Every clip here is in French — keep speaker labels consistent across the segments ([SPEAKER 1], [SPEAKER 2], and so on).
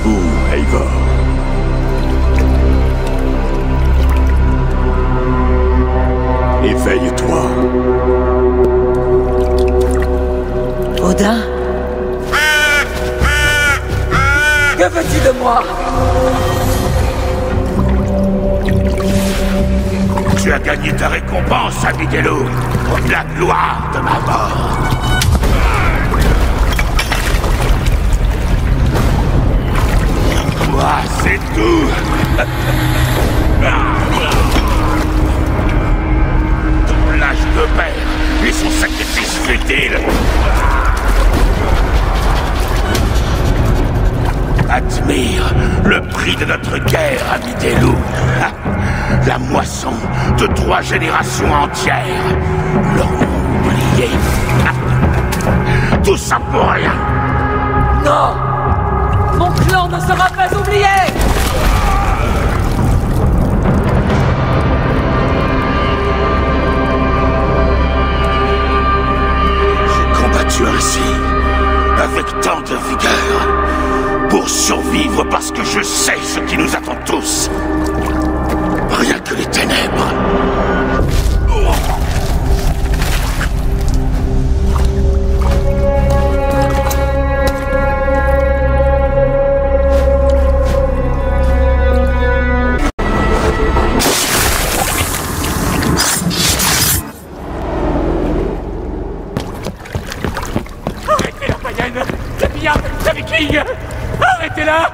[SPEAKER 1] debout, Eivor. Éveille-toi.
[SPEAKER 2] Odin? Que veux-tu de moi?
[SPEAKER 3] Tu as gagné ta récompense, Abidelo, comme la gloire de ma mort. Moi, c'est tout. Ton lâche de père et son sacrifice futile. Admire le prix de notre guerre, Abidelo. La moisson de 3 générations entières l'ont oublié. Tout ça pour rien.
[SPEAKER 2] Non! Mon clan ne sera pas oublié!
[SPEAKER 3] J'ai combattu ainsi, avec tant de vigueur, pour survivre parce que je sais ce qui nous attend tous. Rien que les ténèbres. Arrêtez la païenne! C'est bien! C'est viking! Arrêtez-la!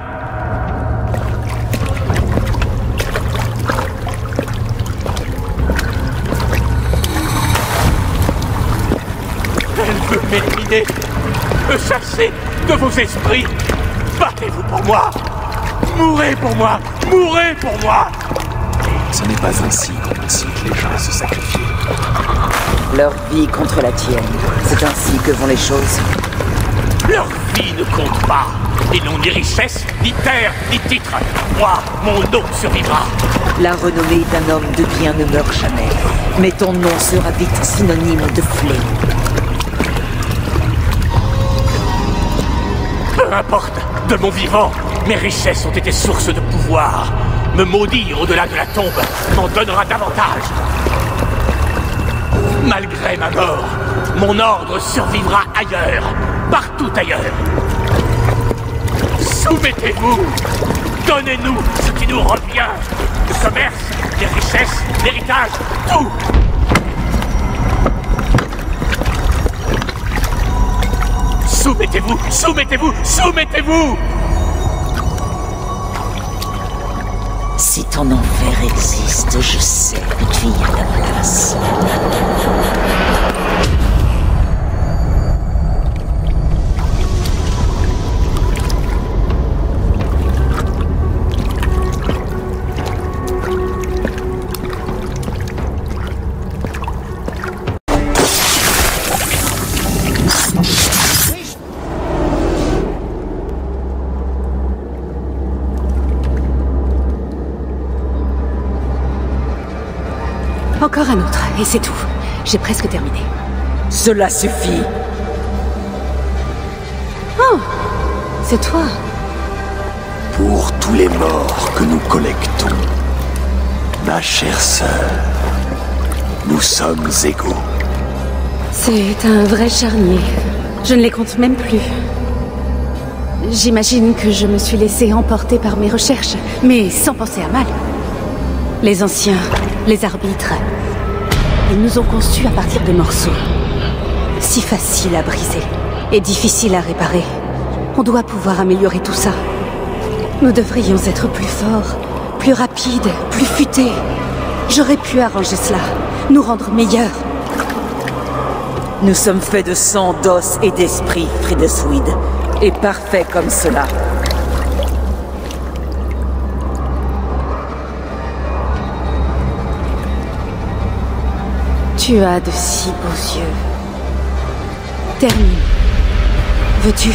[SPEAKER 3] Elle veut m'éliminer, me chasser de vos esprits. Battez-vous pour moi. Mourrez pour moi. Mourrez pour moi.
[SPEAKER 1] Ce n'est pas ainsi qu'on incite les gens à se sacrifier.
[SPEAKER 2] Leur vie contre la tienne. C'est ainsi que vont les choses.
[SPEAKER 3] Leur vie ne compte pas. Ils n'ont ni richesse, ni terre, ni titre. Moi, mon nom survivra.
[SPEAKER 2] La renommée d'un homme de bien ne meurt jamais. Mais ton nom sera vite synonyme de fléau.
[SPEAKER 3] Peu importe, de mon vivant, mes richesses ont été source de pouvoir. Me maudire au-delà de la tombe m'en donnera davantage. Malgré ma mort, mon ordre survivra ailleurs, partout ailleurs. Soumettez-vous, donnez-nous ce qui nous revient. Le commerce, les richesses, l'héritage, tout. Soumettez-vous, soumettez-vous, soumettez-vous.
[SPEAKER 2] Si ton enfer existe, je sais que tu y as ta place.
[SPEAKER 4] Encore un autre, et c'est tout. J'ai presque terminé.
[SPEAKER 2] Cela suffit.
[SPEAKER 4] Oh, c'est toi.
[SPEAKER 1] Pour tous les morts que nous collectons, ma chère sœur, nous sommes égaux.
[SPEAKER 4] C'est un vrai charnier. Je ne les compte même plus. J'imagine que je me suis laissée emporter par mes recherches, mais sans penser à mal. Les anciens, les arbitres, ils nous ont conçus à partir de morceaux. Si faciles à briser et difficiles à réparer. On doit pouvoir améliorer tout ça. Nous devrions être plus forts, plus rapides, plus futés. J'aurais pu arranger cela, nous rendre meilleurs.
[SPEAKER 2] Nous sommes faits de sang, d'os et d'esprit, Frideswyd, et parfaits comme cela.
[SPEAKER 4] Tu as de si beaux yeux. Termine. Veux-tu?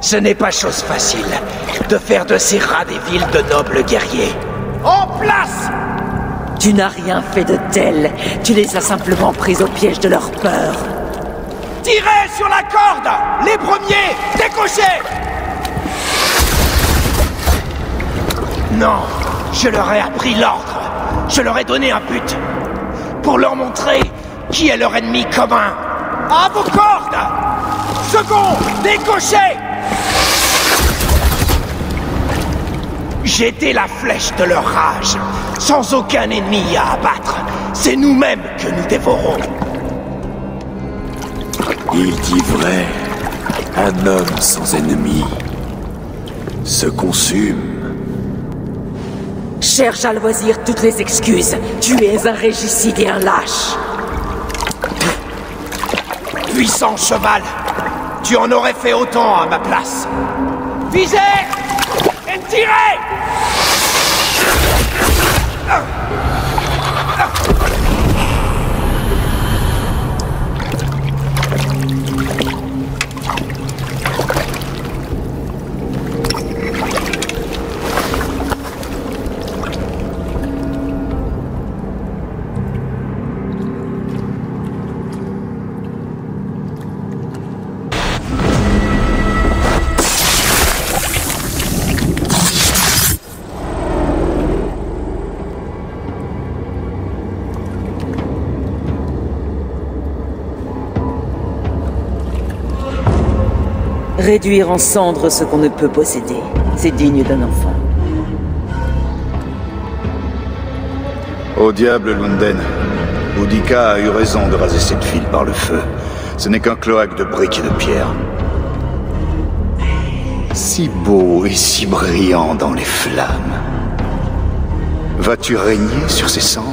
[SPEAKER 5] Ce n'est pas chose facile de faire de ces rats des villes de nobles guerriers. En place!
[SPEAKER 2] Tu n'as rien fait de tel. Tu les as simplement pris au piège de leur peur.
[SPEAKER 5] Tirez sur la corde! Les premiers! Décochez! Non, je leur ai appris l'ordre. Je leur ai donné un but. Pour leur montrer qui est leur ennemi commun. À vos cordes! Second! Décochez! Jetez la flèche de leur rage. Sans aucun ennemi à abattre. C'est nous-mêmes que nous dévorons.
[SPEAKER 1] Il dit vrai. Un homme sans ennemi se consume.
[SPEAKER 2] Cherche à loisir toutes les excuses. Tu es un régicide et un lâche.
[SPEAKER 5] Puissant cheval, tu en aurais fait autant à ma place. Visez et tirez!
[SPEAKER 2] Réduire en cendres ce qu'on ne peut posséder, c'est digne d'un enfant.
[SPEAKER 6] Au diable, Lunden. Boudica a eu raison de raser cette ville par le feu. Ce n'est qu'un cloaque de briques et de pierres. Si beau et si brillant dans les flammes. Vas-tu régner sur ces cendres?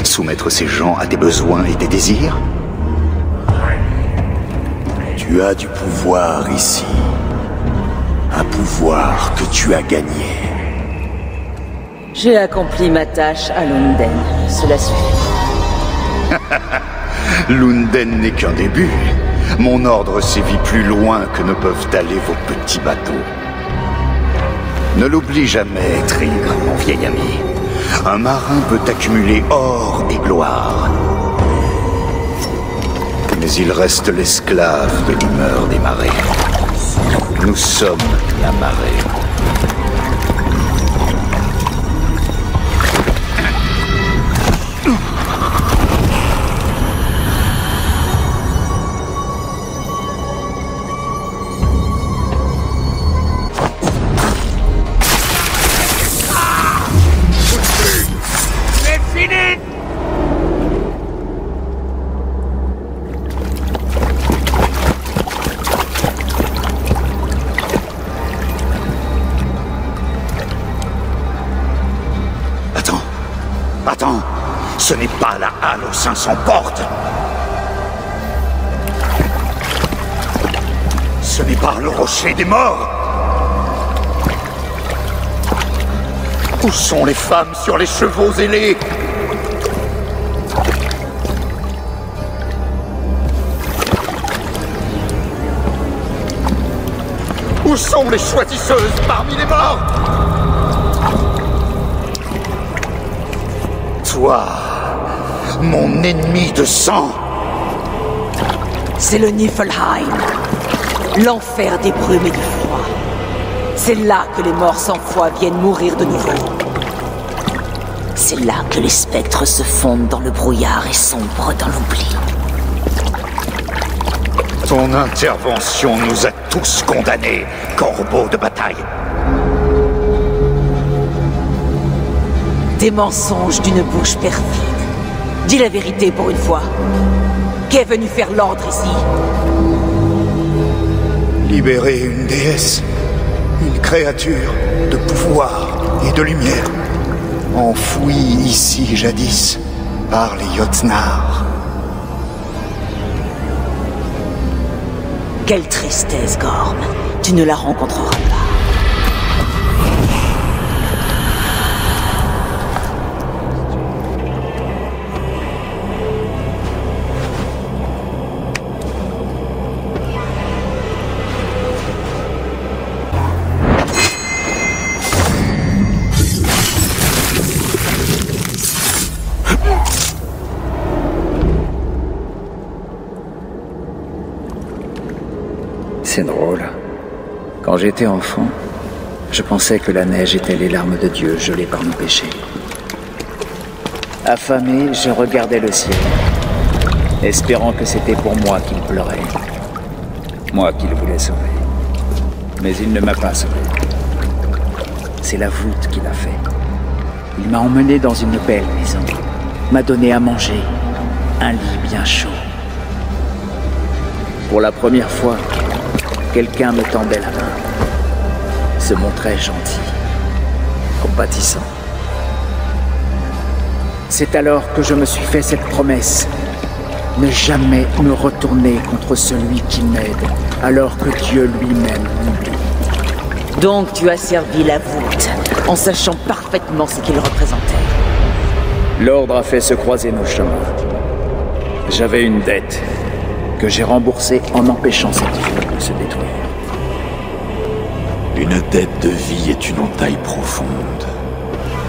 [SPEAKER 6] Soumettre ces gens à tes besoins et tes désirs?
[SPEAKER 1] Tu as du pouvoir ici. Un pouvoir que tu as gagné.
[SPEAKER 2] J'ai accompli ma tâche à Lunden. Cela suffit.
[SPEAKER 6] Lunden n'est qu'un début. Mon ordre sévit plus loin que ne peuvent aller vos petits bateaux. Ne l'oublie jamais, Trigre, mon vieil ami. Un marin peut accumuler or et gloire. Mais il reste l'esclave de l'humeur des marées. Nous sommes la marée.
[SPEAKER 5] C'est fini!
[SPEAKER 6] Attends, ce n'est pas la halle aux 500 portes. Ce n'est pas le rocher des morts. Où sont les femmes sur les chevaux ailés? Où sont les choisisseuses parmi les morts? Toi, mon ennemi de sang.
[SPEAKER 2] C'est le Niflheim. L'enfer des brumes et du froid. C'est là que les morts sans foi viennent mourir de nouveau. C'est là que les spectres se fondent dans le brouillard et sombrent dans l'oubli.
[SPEAKER 6] Ton intervention nous a tous condamnés, corbeaux de bataille.
[SPEAKER 2] Des mensonges d'une bouche perfide. Dis la vérité pour une fois. Qu'est venu faire l'ordre ici?
[SPEAKER 6] Libérer une déesse, une créature de pouvoir et de lumière, enfouie ici jadis par les Jotnar.
[SPEAKER 2] Quelle tristesse, Gorm. Tu ne la rencontreras pas.
[SPEAKER 7] C'est drôle. Quand j'étais enfant, je pensais que la neige était les larmes de Dieu gelées par nos péchés. Affamé, je regardais le ciel, espérant que c'était pour moi qu'il pleurait. Moi qu'il voulait sauver. Mais il ne m'a pas sauvé. C'est la voûte qui l'a fait. Il m'a emmené dans une belle maison, m'a donné à manger, un lit bien chaud. Pour la première fois, quelqu'un me tendait la main, se montrait gentil, compatissant. C'est alors que je me suis fait cette promesse. Ne jamais me retourner contre celui qui m'aide, alors que Dieu lui-même m'oublie.
[SPEAKER 2] Donc tu as servi la voûte, en sachant parfaitement ce qu'il représentait.
[SPEAKER 7] L'ordre a fait se croiser nos chemins. J'avais une dette que j'ai remboursée en empêchant cette ville de se détruire.
[SPEAKER 1] Une dette de vie est une entaille profonde.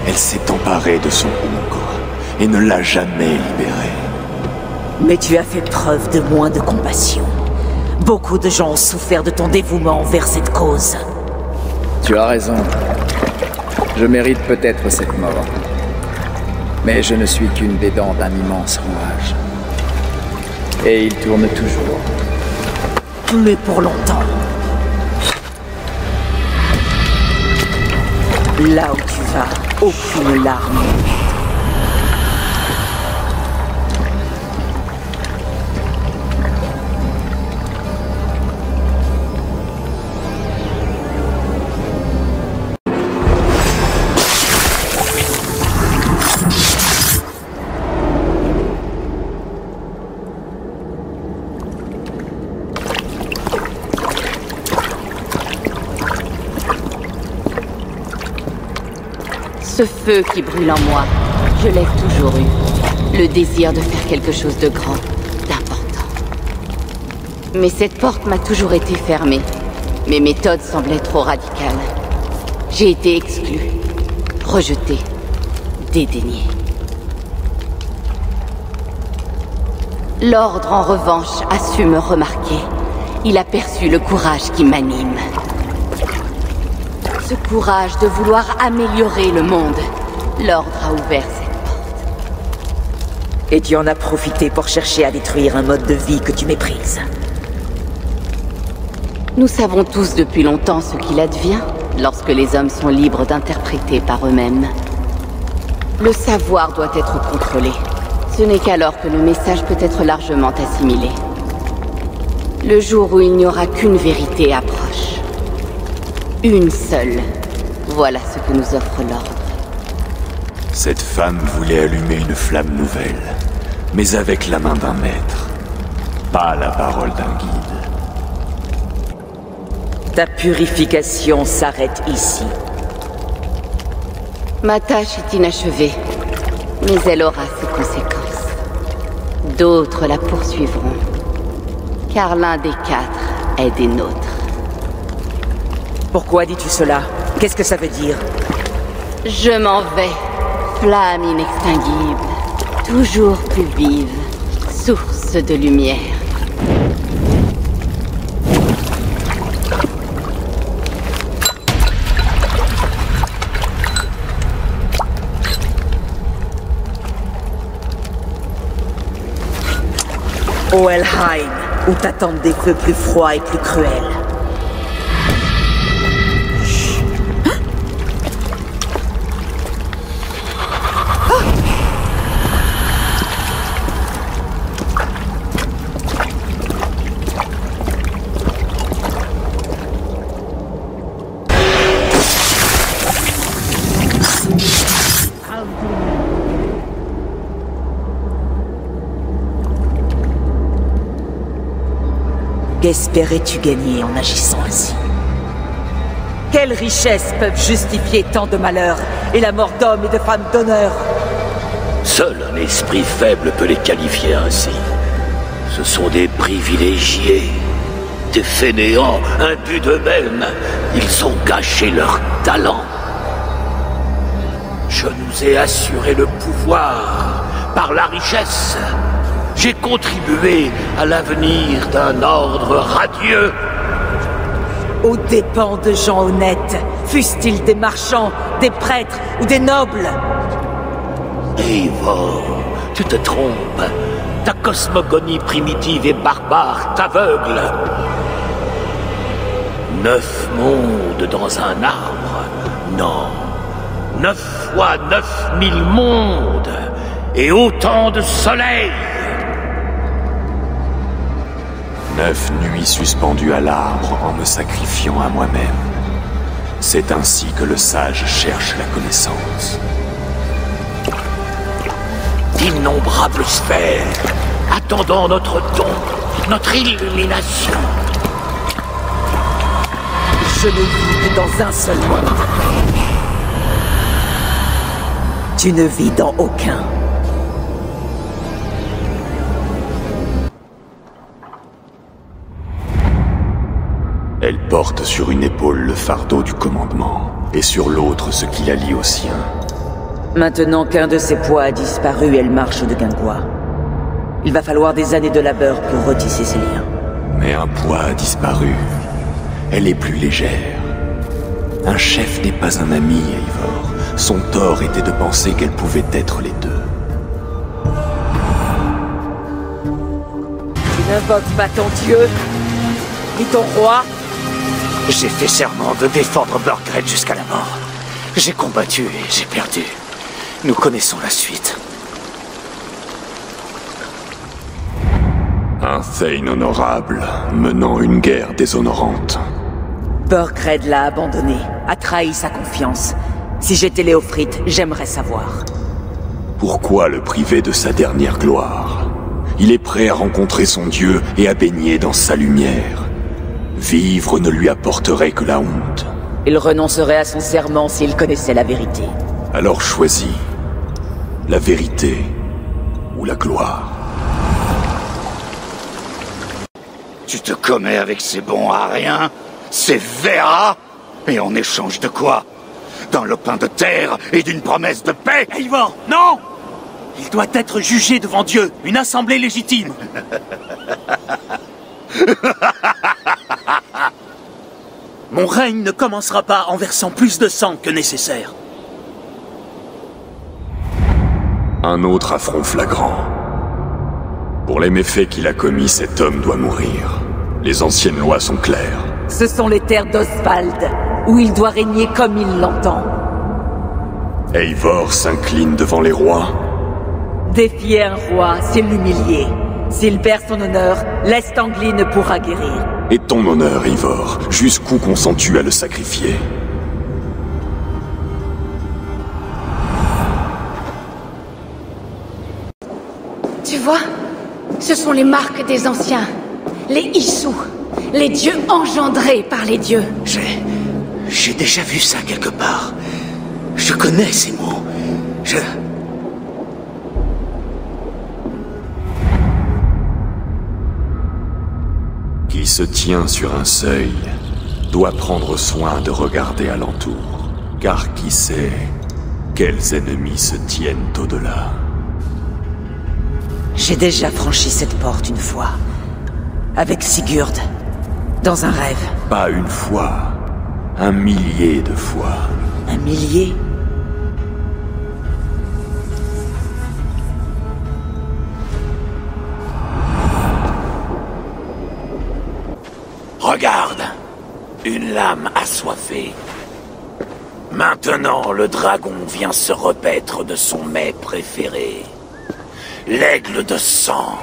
[SPEAKER 1] Elle s'est emparée de son ombre et ne l'a jamais libérée.
[SPEAKER 2] Mais tu as fait preuve de moins de compassion. Beaucoup de gens ont souffert de ton dévouement envers cette cause.
[SPEAKER 7] Tu as raison. Je mérite peut-être cette mort. Mais je ne suis qu'une des dents d'un immense rouage. Et il tourne toujours.
[SPEAKER 2] Mais pour longtemps. Là où tu vas, aucune larme.
[SPEAKER 4] Ce feu qui brûle en moi, je l'ai toujours eu. Le désir de faire quelque chose de grand, d'important. Mais cette porte m'a toujours été fermée. Mes méthodes semblaient trop radicales. J'ai été exclue, rejetée, dédaignée. L'ordre, en revanche, a su me remarquer. Il a perçu le courage qui m'anime. Ce courage de vouloir améliorer le monde. L'ordre a ouvert cette porte.
[SPEAKER 2] Et tu en as profité pour chercher à détruire un mode de vie que tu méprises.
[SPEAKER 4] Nous savons tous depuis longtemps ce qu'il advient lorsque les hommes sont libres d'interpréter par eux-mêmes. Le savoir doit être contrôlé. Ce n'est qu'alors que le message peut être largement assimilé. Le jour où il n'y aura qu'une vérité approche. Une seule. Voilà ce que nous offre l'ordre.
[SPEAKER 1] Cette femme voulait allumer une flamme nouvelle, mais avec la main d'un maître, pas la parole d'un guide.
[SPEAKER 2] Ta purification s'arrête ici.
[SPEAKER 4] Ma tâche est inachevée, mais elle aura ses conséquences. D'autres la poursuivront, car l'un des quatre est des nôtres.
[SPEAKER 2] Pourquoi dis-tu cela? Qu'est-ce que ça veut dire?
[SPEAKER 4] Je m'en vais, flamme inextinguible, toujours plus vive, source de lumière.
[SPEAKER 2] Ô Helheim, où t'attendent des feux plus froids et plus cruels. Qu'espérais-tu gagner en agissant ainsi? Quelles richesses peuvent justifier tant de malheurs et la mort d'hommes et de femmes d'honneur?
[SPEAKER 3] Seul un esprit faible peut les qualifier ainsi. Ce sont des privilégiés, des fainéants, imbus d'eux-mêmes. Ils ont gâché leur talent. Je nous ai assuré le pouvoir par la richesse. J'ai contribué à l'avenir d'un ordre radieux.
[SPEAKER 2] aux dépens de gens honnêtes, fussent-ils des marchands, des prêtres ou des nobles.
[SPEAKER 3] Eivor, tu te trompes. Ta cosmogonie primitive et barbare t'aveugle. 9 mondes dans un arbre. Non. 9 fois 9000 mondes. Et autant de soleils.
[SPEAKER 1] 9 nuits suspendues à l'arbre en me sacrifiant à moi-même. C'est ainsi que le sage cherche la connaissance.
[SPEAKER 3] D'innombrables sphères, attendant notre don, notre illumination.
[SPEAKER 2] Je ne vis que dans un seul monde. Tu ne vis dans aucun.
[SPEAKER 1] Elle porte sur une épaule le fardeau du commandement, et sur l'autre ce qui la lie au sien.
[SPEAKER 2] Maintenant qu'un de ses poids a disparu, elle marche de guingois. Il va falloir des années de labeur pour retisser ses liens.
[SPEAKER 1] Mais un poids a disparu. Elle est plus légère. Un chef n'est pas un ami, Eivor. Son tort était de penser qu'elle pouvait être les deux.
[SPEAKER 2] Tu n'invoques pas ton dieu, ni ton roi.
[SPEAKER 3] J'ai fait serment de défendre Burgred jusqu'à la mort. J'ai combattu et j'ai perdu. Nous connaissons la suite.
[SPEAKER 1] Un Thane honorable, menant une guerre déshonorante.
[SPEAKER 2] Burgred l'a abandonné, a trahi sa confiance. Si j'étais Léofrite, j'aimerais savoir.
[SPEAKER 1] Pourquoi le priver de sa dernière gloire? Il est prêt à rencontrer son dieu et à baigner dans sa lumière. Vivre ne lui apporterait que la honte.
[SPEAKER 2] Il renoncerait à son serment s'il connaissait la vérité.
[SPEAKER 1] Alors choisis. La vérité ou la gloire.
[SPEAKER 6] Tu te commets avec ces bons à rien, ces verras, et en échange de quoi? D'un lopin de terre et d'une promesse de paix?
[SPEAKER 5] Eivor, non! Il doit être jugé devant Dieu, une assemblée légitime. Mon règne ne commencera pas en versant plus de sang que nécessaire.
[SPEAKER 1] Un autre affront flagrant. Pour les méfaits qu'il a commis, cet homme doit mourir. Les anciennes lois sont claires.
[SPEAKER 2] Ce sont les terres d'Oswald, où il doit régner comme il l'entend.
[SPEAKER 1] Eivor s'incline devant les rois.
[SPEAKER 2] Défier un roi, c'est l'humilier. S'il perd son honneur, l'Estanglie ne pourra guérir.
[SPEAKER 1] Et ton honneur, Eivor, jusqu'où consens-tu à le sacrifier?
[SPEAKER 4] Tu vois? Ce sont les marques des anciens. Les Issous. Les dieux engendrés par les dieux.
[SPEAKER 3] J'ai déjà vu ça quelque part. Je connais ces mots.
[SPEAKER 1] Qui se tient sur un seuil doit prendre soin de regarder alentour, car qui sait quels ennemis se tiennent au-delà.
[SPEAKER 2] J'ai déjà franchi cette porte une fois. Avec Sigurd. Dans un rêve.
[SPEAKER 1] Pas une fois, 1 millier de fois.
[SPEAKER 2] 1 millier?
[SPEAKER 3] Regarde, une lame assoiffée. Maintenant, le dragon vient se repaître de son mets préféré. L'aigle de sang.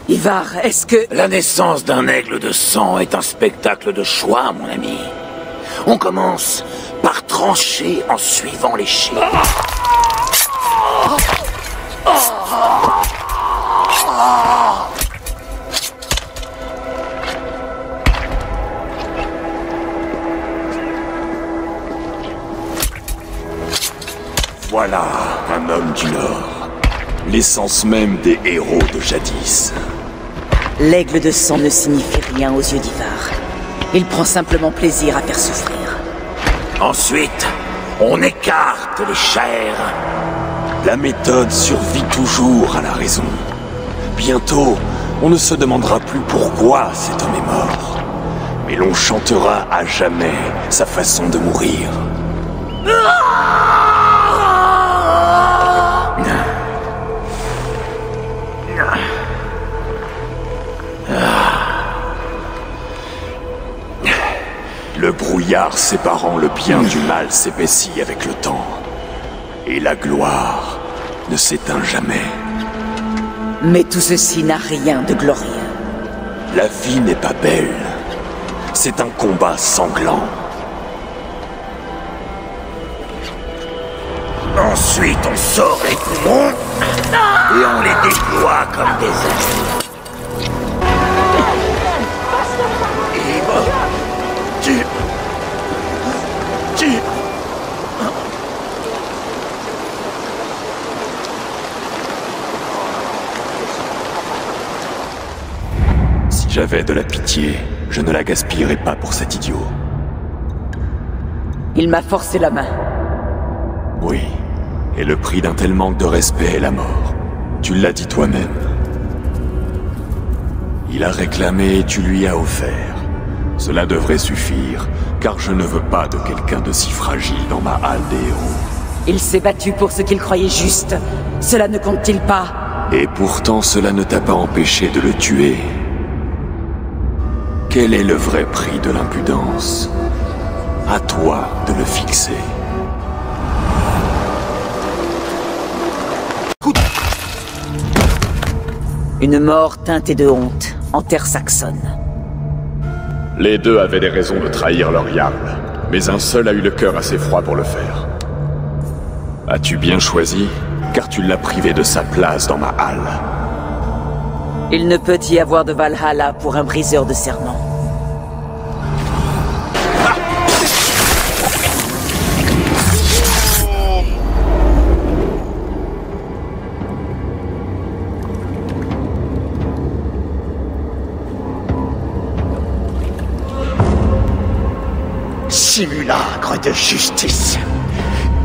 [SPEAKER 2] Ivar, est-ce que...
[SPEAKER 3] La naissance d'un aigle de sang est un spectacle de choix, mon ami. On commence par trancher en suivant les chiens.
[SPEAKER 1] Voilà un homme du Nord. L'essence même des héros de jadis.
[SPEAKER 2] L'aigle de sang ne signifie rien aux yeux d'Ivar. Il prend simplement plaisir à faire souffrir.
[SPEAKER 3] Ensuite, on écarte les chairs.
[SPEAKER 1] La méthode survit toujours à la raison. Bientôt, on ne se demandera plus pourquoi cet homme est mort. Mais l'on chantera à jamais sa façon de mourir. Le brouillard séparant le bien du mal s'épaissit avec le temps. Et la gloire ne s'éteint jamais.
[SPEAKER 2] Mais tout ceci n'a rien de glorieux.
[SPEAKER 1] La vie n'est pas belle. C'est un combat sanglant.
[SPEAKER 3] Ensuite, on sort les poumons et on les déploie comme des œufs.
[SPEAKER 1] Si j'avais de la pitié, je ne la gaspillerais pas pour cet idiot.
[SPEAKER 2] Il m'a forcé la main.
[SPEAKER 1] Oui, et le prix d'un tel manque de respect est la mort. Tu l'as dit toi-même. Il a réclamé et tu lui as offert. Cela devrait suffire, car je ne veux pas de quelqu'un de si fragile dans ma halle des héros.
[SPEAKER 2] Il s'est battu pour ce qu'il croyait juste. Cela ne compte-t-il pas?
[SPEAKER 1] Et pourtant cela ne t'a pas empêché de le tuer. Quel est le vrai prix de l'impudence? À toi de le fixer.
[SPEAKER 2] Une mort teintée de honte, en terre saxonne.
[SPEAKER 1] Les deux avaient des raisons de trahir leur Jarl, mais un seul a eu le cœur assez froid pour le faire. As-tu bien choisi? Car tu l'as privé de sa place dans ma halle.
[SPEAKER 2] Il ne peut y avoir de Valhalla pour un briseur de serment.
[SPEAKER 3] Simulacre de justice.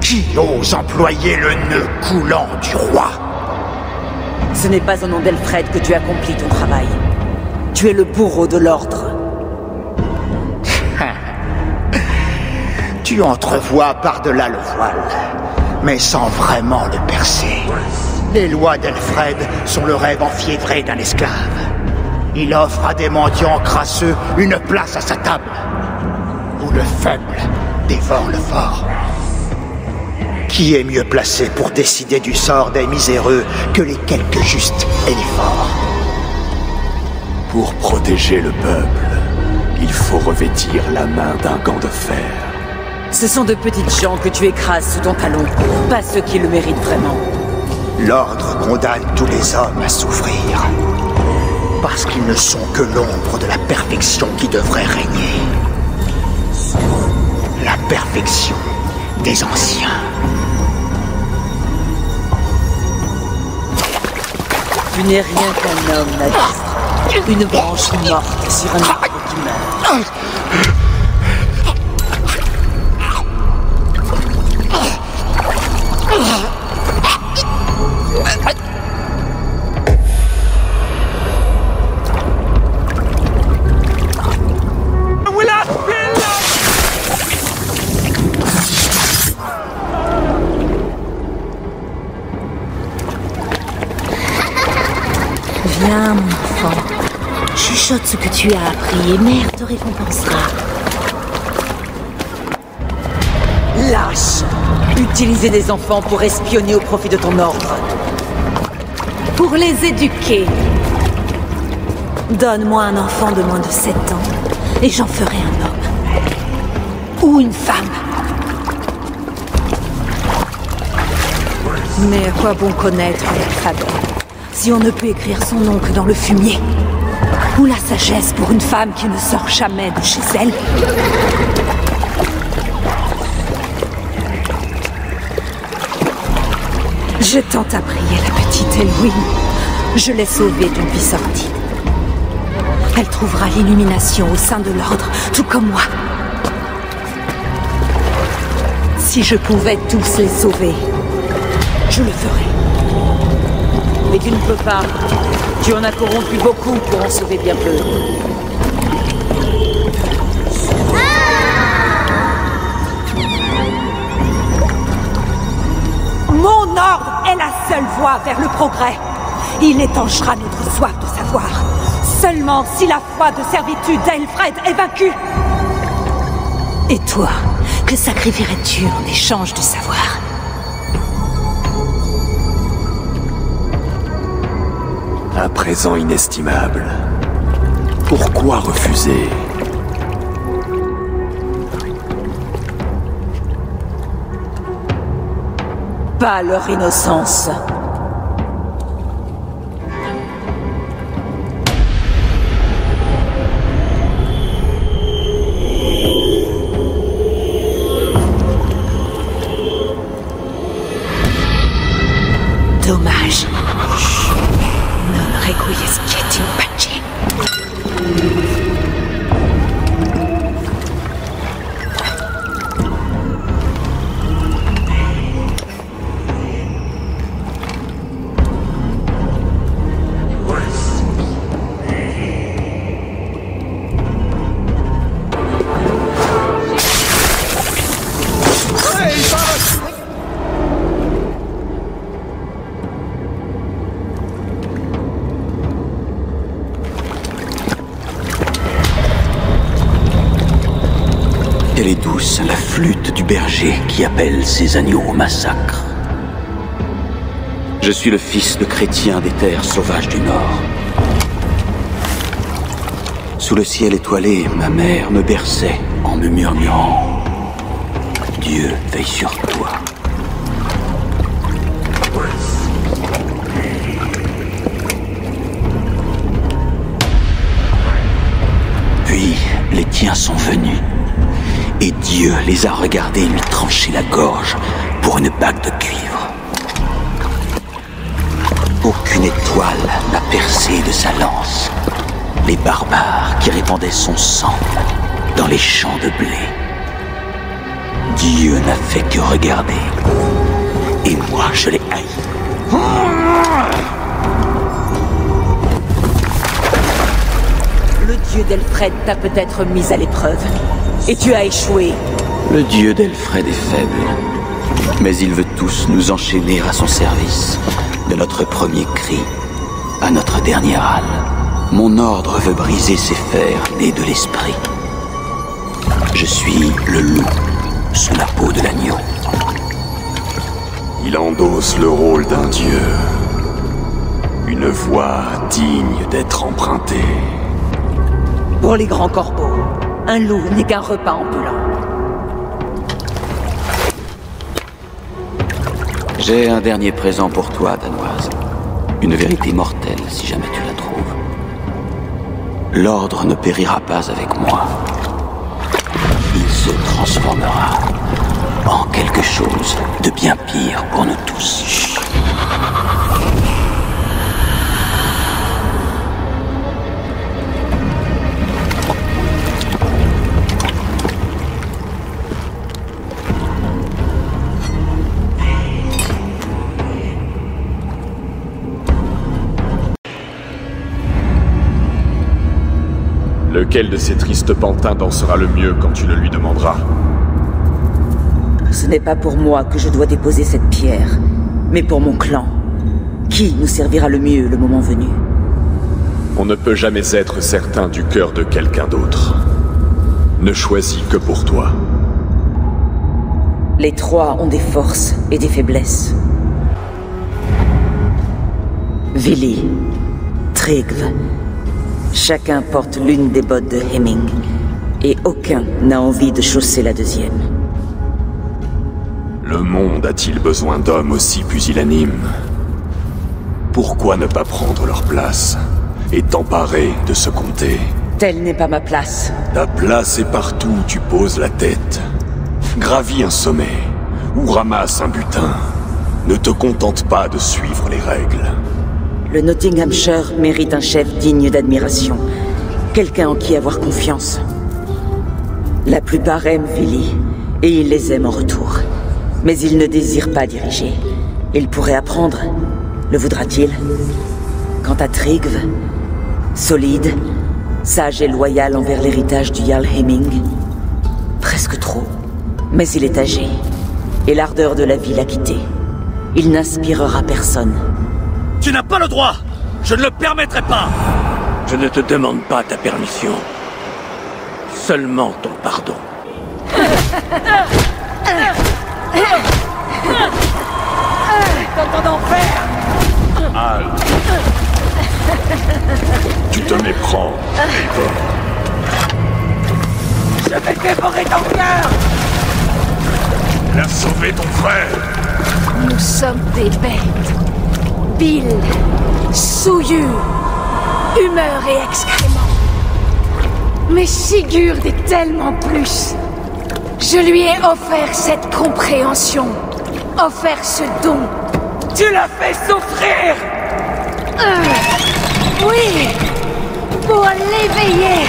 [SPEAKER 3] Qui ose employer le nœud coulant du roi?
[SPEAKER 2] Ce n'est pas au nom d'Elfred que tu accomplis ton travail. Tu es le bourreau de l'ordre.
[SPEAKER 3] Tu entrevois par-delà le voile, mais sans vraiment le percer. Les lois d'Elfred sont le rêve enfiévré d'un esclave. Il offre à des mendiants crasseux une place à sa table, où le faible dévore le fort. Qui est mieux placé pour décider du sort des miséreux que les quelques justes et les forts?
[SPEAKER 1] Pour protéger le peuple, il faut revêtir la main d'un gant de fer.
[SPEAKER 2] Ce sont de petites gens que tu écrases sous ton talon, pas ceux qui le méritent vraiment.
[SPEAKER 3] L'ordre condamne tous les hommes à souffrir, parce qu'ils ne sont que l'ombre de la perfection qui devrait régner. La perfection des anciens.
[SPEAKER 2] Tu n'es rien qu'un homme, Nadir. Une branche morte sur un arbre qui meurt.
[SPEAKER 4] Viens, mon enfant. Chuchote ce que tu as appris et mère te récompensera.
[SPEAKER 2] Lâche! Utiliser des enfants pour espionner au profit de ton ordre.
[SPEAKER 4] Pour les éduquer. Donne-moi un enfant de moins de 7 ans et j'en ferai un homme. Ou une femme. Mais à quoi bon connaître l'alphabet si on ne peut écrire son nom que dans le fumier? Ou la sagesse pour une femme qui ne sort jamais de chez elle? Je tente à prier la petite Elwyn. Je l'ai sauvée d'une vie sordide. Elle trouvera l'illumination au sein de l'ordre, tout comme moi. Si je pouvais tous les sauver, je le ferais.
[SPEAKER 2] Mais tu ne peux pas. Tu en as corrompu beaucoup pour en sauver bien peu. pas vers le progrès. Il étanchera notre soif de savoir. Seulement si la foi de servitude d'Aelfred est vaincue. Et toi, que sacrifierais-tu en échange du savoir?
[SPEAKER 1] Un présent inestimable. Pourquoi refuser?
[SPEAKER 2] Pas leur innocence. Dommage. Non requiescit in pace.
[SPEAKER 8] Elle est douce, la flûte du berger qui appelle ses agneaux au massacre. Je suis le fils de chrétiens des terres sauvages du Nord. Sous le ciel étoilé, ma mère me berçait en me murmurant « Dieu veille sur toi ». Puis, les tiens sont venus. Et Dieu les a regardés lui trancher la gorge pour une bague de cuivre. Aucune étoile n'a percé de sa lance les barbares qui répandaient son sang dans les champs de blé. Dieu n'a fait que regarder. Et moi, je l'ai haï.
[SPEAKER 2] Le dieu d'Aelfred t'a peut-être mis à l'épreuve. Et tu as échoué.
[SPEAKER 8] Le dieu d'Aelfred est faible, mais il veut tous nous enchaîner à son service, de notre premier cri à notre dernier râle. Mon ordre veut briser ces fers nés de l'esprit. Je suis le loup sous la peau de l'agneau.
[SPEAKER 1] Il endosse le rôle d'un dieu. Une voix digne d'être empruntée.
[SPEAKER 2] Pour les grands corbeaux, un loup n'est qu'un repas ambulant.
[SPEAKER 8] J'ai un dernier présent pour toi, Danoise. Une vérité mortelle, si jamais tu la trouves. L'ordre ne périra pas avec moi. Il se transformera en quelque chose de bien pire pour nous tous.
[SPEAKER 1] Lequel de ces tristes pantins dansera le mieux quand tu le lui demanderas?
[SPEAKER 2] Ce n'est pas pour moi que je dois déposer cette pierre, mais pour mon clan. Qui nous servira le mieux le moment venu?
[SPEAKER 1] On ne peut jamais être certain du cœur de quelqu'un d'autre. Ne choisis que pour toi.
[SPEAKER 2] Les trois ont des forces et des faiblesses. Vili, Tryggve, chacun porte l'une des bottes de Hemming, et aucun n'a envie de chausser la deuxième.
[SPEAKER 1] Le monde a-t-il besoin d'hommes aussi pusillanimes? Pourquoi ne pas prendre leur place et t'emparer de ce comté?
[SPEAKER 2] Telle n'est pas ma place.
[SPEAKER 1] Ta place est partout où tu poses la tête. Gravis un sommet ou ramasse un butin. Ne te contente pas de suivre les règles.
[SPEAKER 2] Le Nottinghamshire mérite un chef digne d'admiration. Quelqu'un en qui avoir confiance. La plupart aiment Vili, et ils les aiment en retour. Mais ils ne désirent pas diriger. Il pourrait apprendre. Le voudra-t-il? Quant à Tryggve, solide, sage et loyal envers l'héritage du Jarl Hemming, presque trop. Mais il est âgé, et l'ardeur de la vie l'a quitté. Il n'inspirera personne.
[SPEAKER 5] Tu n'as pas le droit! Je ne le permettrai pas!
[SPEAKER 9] Je ne te demande pas ta permission. Seulement ton pardon.
[SPEAKER 2] T'entends d'enfer!
[SPEAKER 1] Halte. Tu te méprends, Eivor.
[SPEAKER 2] Je vais dévorer ton cœur!
[SPEAKER 3] Elle a sauvé ton frère!
[SPEAKER 4] Nous sommes des bêtes. Bile, souillure, humeur et excréments. Mais Sigurd est tellement plus. Je lui ai offert cette compréhension, offert ce don.
[SPEAKER 5] Tu l'as fait souffrir!
[SPEAKER 4] Oui, pour l'éveiller.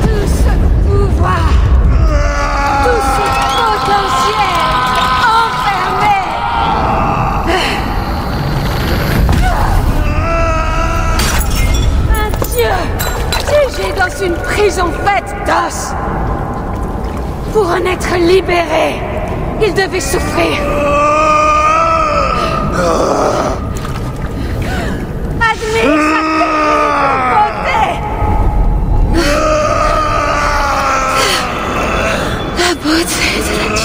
[SPEAKER 4] Tout ce pouvoir, tout ce potentiel enfermé. Un dieu piégé dans une prison faite d'os. Pour en être libéré, il devait souffrir. Admire sa terrible beauté. La beauté de la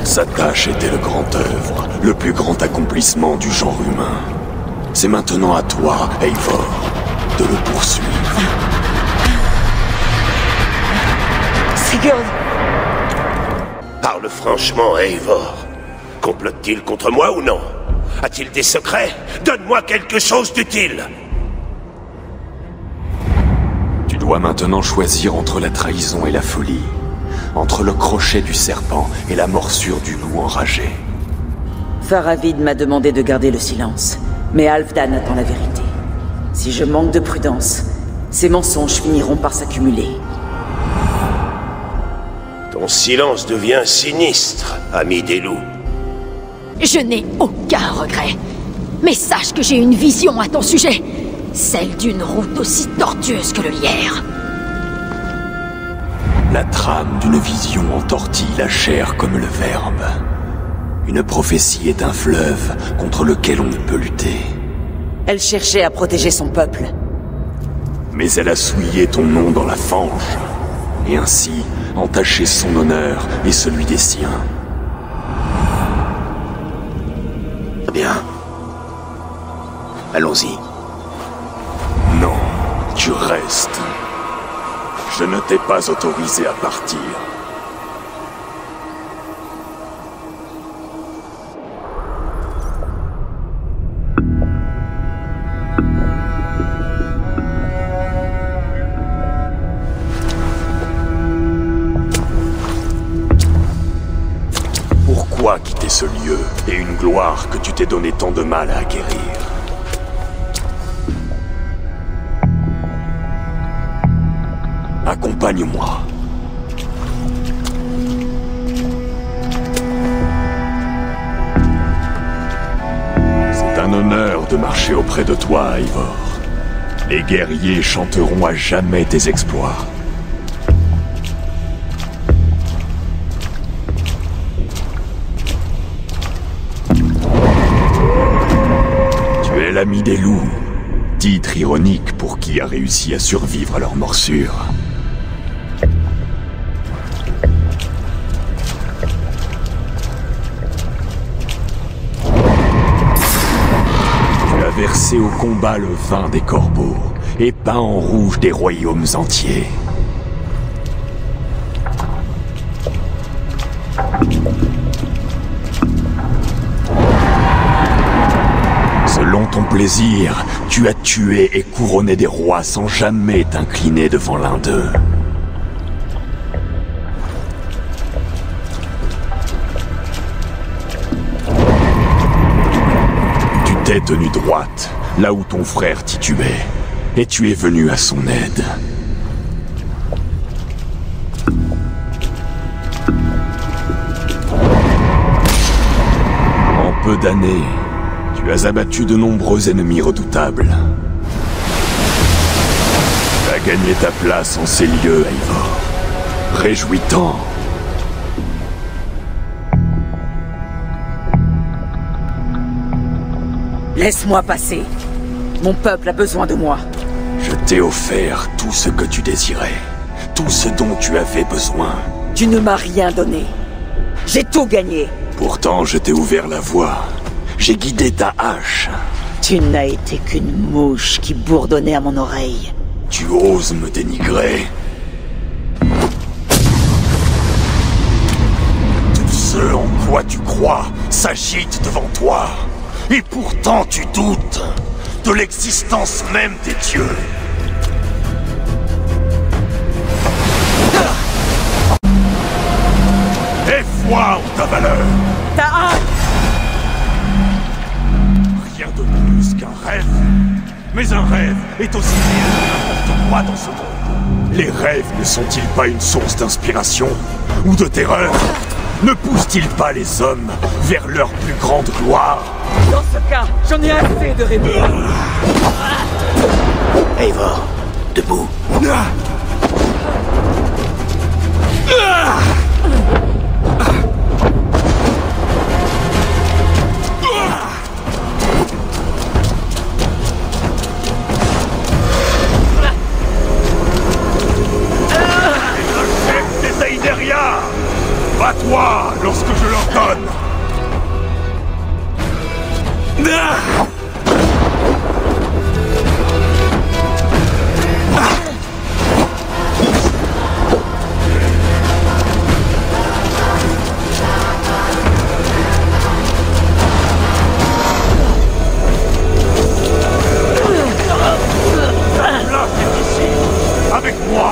[SPEAKER 1] Sa tâche était le grand œuvre, le plus grand accomplissement du genre humain. C'est maintenant à toi, Eivor, de le poursuivre.
[SPEAKER 2] Sigurd!
[SPEAKER 3] Parle franchement, Eivor. Complote-t-il contre moi ou non? A-t-il des secrets? Donne-moi quelque chose d'utile!
[SPEAKER 1] Tu dois maintenant choisir entre la trahison et la folie. Entre le crochet du serpent et la morsure du loup enragé.
[SPEAKER 2] Faravid m'a demandé de garder le silence, mais Halfdan attend la vérité. Si je manque de prudence, ces mensonges finiront par s'accumuler.
[SPEAKER 3] Ton silence devient sinistre, ami des loups.
[SPEAKER 4] Je n'ai aucun regret. Mais sache que j'ai une vision à ton sujet. Celle d'une route aussi tortueuse que le lierre.
[SPEAKER 1] La trame d'une vision entortille la chair comme le verbe. Une prophétie est un fleuve contre lequel on ne peut lutter.
[SPEAKER 2] Elle cherchait à protéger son peuple.
[SPEAKER 1] Mais elle a souillé ton nom dans la fange, et ainsi entaché son honneur et celui des siens.
[SPEAKER 3] Bien. Allons-y.
[SPEAKER 1] Non, tu restes. Je ne t'ai pas autorisé à partir. Pourquoi quitter ce lieu et une gloire que tu t'es donné tant de mal à acquérir? Accompagne-moi. C'est un honneur de marcher auprès de toi, Eivor. Les guerriers chanteront à jamais tes exploits. Tu es l'ami des loups, titre ironique pour qui a réussi à survivre à leur morsure. Versé au combat le vin des corbeaux et peint en rouge des royaumes entiers. Selon ton plaisir, tu as tué et couronné des rois sans jamais t'incliner devant l'un d'eux. Tu t'es tenu droite, là où ton frère t'y tuait, et tu es venu à son aide. peu d'années, tu as abattu de nombreux ennemis redoutables. Tu as gagné ta place en ces lieux, Eivor. Réjouis-t'en.
[SPEAKER 2] Laisse-moi passer. Mon peuple a besoin de moi.
[SPEAKER 1] Je t'ai offert tout ce que tu désirais. Tout ce dont tu avais besoin.
[SPEAKER 2] Tu ne m'as rien donné. J'ai tout gagné.
[SPEAKER 1] Pourtant, je t'ai ouvert la voie. J'ai guidé ta hache.
[SPEAKER 2] Tu n'as été qu'une mouche qui bourdonnait à mon oreille.
[SPEAKER 1] Tu oses me dénigrer. Tout ce en quoi tu crois s'agite devant toi. Et pourtant tu doutes de l'existence même des dieux. Aie foi en ta valeur.
[SPEAKER 2] Ta hache!
[SPEAKER 1] Rien de plus qu'un rêve. Mais un rêve est aussi bien que n'importe quoi dans ce monde. Les rêves ne sont-ils pas une source d'inspiration ou de terreur? Ne poussent-ils pas les hommes vers leur plus grande gloire?
[SPEAKER 2] Dans ce cas, j'en ai assez de rêver.
[SPEAKER 5] Eivor, debout.
[SPEAKER 1] Des Aïderia! Bats-toi lorsque je leur donne! Là, c'est ici! Avec moi!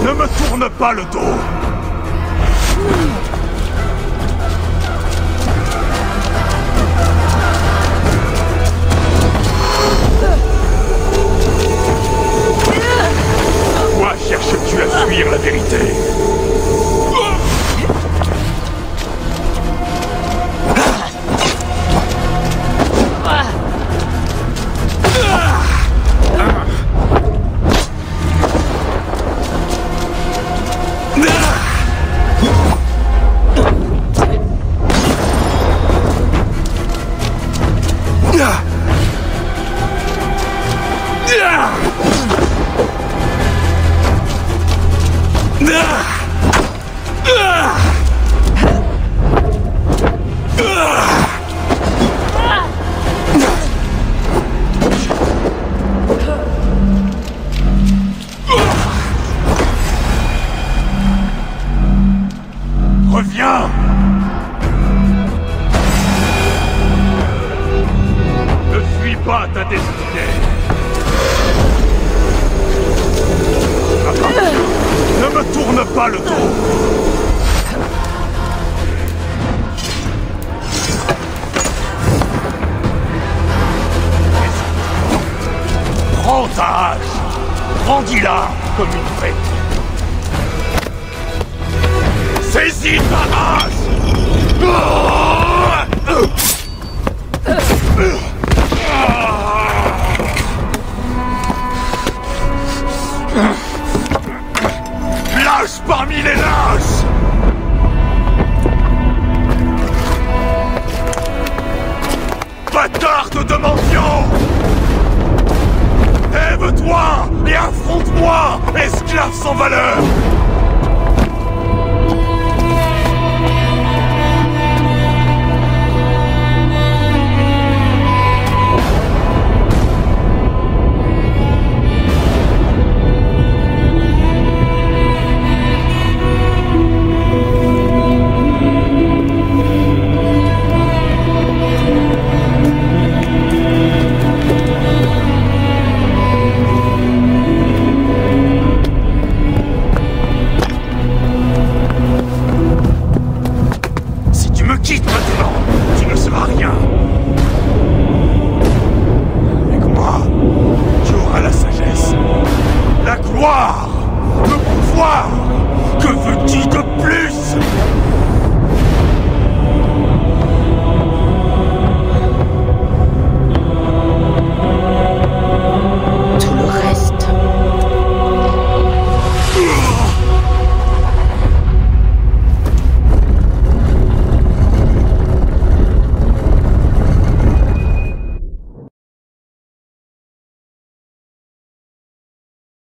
[SPEAKER 1] Ne me tourne pas le dos! Pourquoi cherches-tu à fuir la vérité? Reviens! Ne fuis pas ta destinée! Ne me tourne pas le dos! Prends ta hache! Brandis-la comme une bête! Saisis ta hache! Lâche parmi les lâches! Bâtard de mendiant! Lève-toi et affronte-moi, esclave sans valeur!
[SPEAKER 3] toi! Que veux-tu de plus?